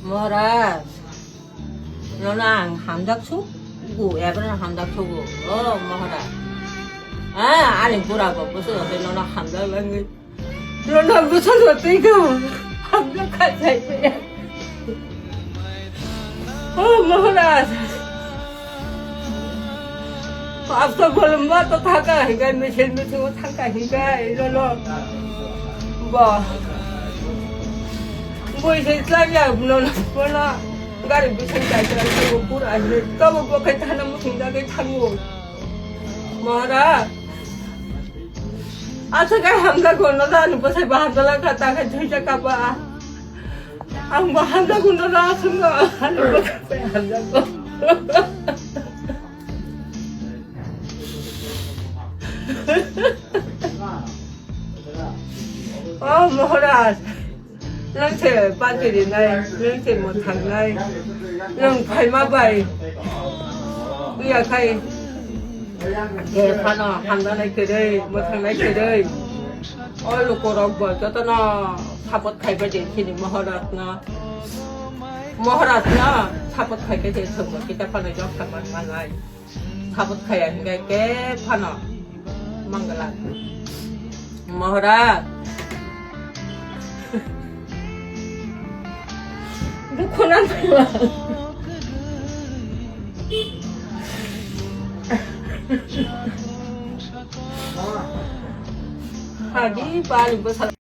뭐라 너랑 함작초? 구 애들은 함작초고 뭐라 아니 뭐라고 무슨 어때 너는 함작을 너는 무슨 어때 이거 함작하자 이거야 뭐라 앞서 보는 맛도 다가 그러니까 며칠 며칠 상가니까 이러러 뭐 이제 쌀이야 너는 뭐나 가리 무슨 자식을 물 안을 떠먹고 하는 무슨 자기 타고 뭐라 아서가 한다고 너는 무슨 바다라 갔다가 저자가봐 뭐 한다고 너는 순간 하는 거 한다고 뭐라 nâng thể ban chỉ đến đây nâng thể một tháng này nâng phải mà vậy bây giờ thầy để phan nó hàng ra này từ đây một tháng này từ đây ôi lúc cô đọc bởi cho tao nó tháp bớt thầy bây giờ thì mà họ đặt nó tháp bớt thầy cái gì thường mà kita phan nó cho thằng bạn này tháp bớt thầy anh cái phan nó mang cái là mà họ đặt 누구나 좋아. 하기 빨리 뭐 살.